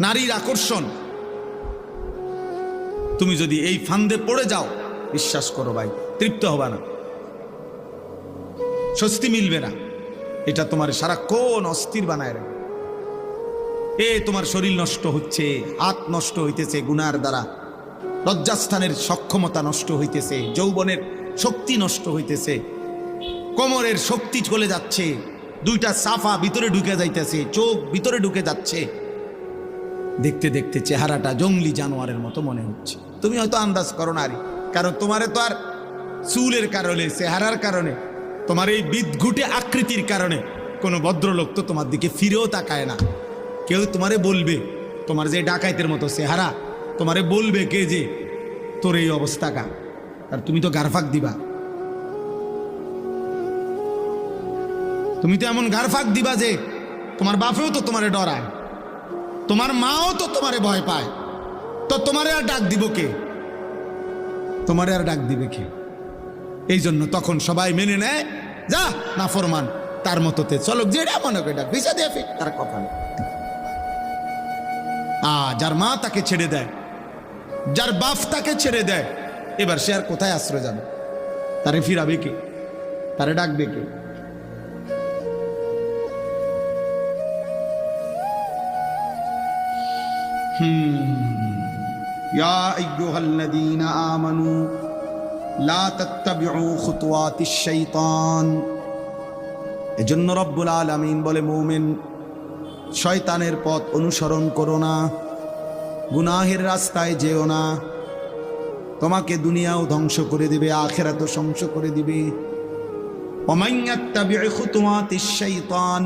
নারীর আকর্ষণ। তুমি যদি এই ফান্দে পড়ে যাও, বিশ্বাস করো ভাই, তৃপ্ত হবে না, স্বস্তি মিলবে না। এটা তোমার সারাক্ষণ অস্থির বানায় রাখবে। তোমার শরীর নষ্ট হচ্ছে, হাত নষ্ট হইতেছে গুনার দ্বারা, লজ্জাস্থানের সক্ষমতা নষ্ট হইতেছে, যৌবনের শক্তি নষ্ট হইতেছে, কোমরের শক্তি চলে যাচ্ছে, দুইটা সাফা ভিতরে ঢুকে যাইতেছে, চোখ ভিতরে ঢুকে যাচ্ছে। দেখতে দেখতে চেহারাটা জঙ্গলি জানোয়ারের মতো মনে হচ্ছে। তুমি হয়তো আন্দাজ করো না, কারণ তোমারে তো আর চুলের কারণে, চেহারার কারণে, তোমার এই বিদঘুটে আকৃতির কারণে কোনো ভদ্রলোক তো তোমার দিকে ফিরেও তাকায় না। কেউ তোমারে বলবে, তোমার যে ডাকাইতের মতো চেহারা, তোমারে বলবে কে যে তোর এই অবস্থা কা, আর তুমি তো গারফাক দিবা, তুমি তো এমন গারফাক দিবা যে তোমার বাপেও তো তোমারে ডরায়, তোমার মাও তো তোমারে ভয় পায়, তো তোমারে আর ডাক দিব কে? তোমারে আর ডাক দিবে কে? এই জন্য তখন সবাই মেনে নেয়, যা না ফরমান, তার মতোতে চলো, যেটা মনে করে ডাক, ভিসা দিয়ে তার কথা নেই। যার মা তাকে ছেড়ে দেয়, যার বাপ তাকে ছেড়ে দেয়, এবার সে আর কোথায় আশ্রয় যাবে? তারে ফিরাবে কে? তারে ডাকবে কে? ইয়া আইয়ুহাল্লাযীনা আমানু লা তাত্তাবিউ খুতুওয়াতিশ শাইতান। এজন্য রব্বুল আলামিন বলে, মুমিন, শয়তানের পথ অনুসরণ করো না, গুনাহের রাস্তায় যেও না, তোমাকে দুনিয়াও ধ্বংস করে দিবে, আখিরাতও ধ্বংস করে দিবে। ওয়া মান ইয়াত্তাবি' খুতুওয়াতিশ শাইতান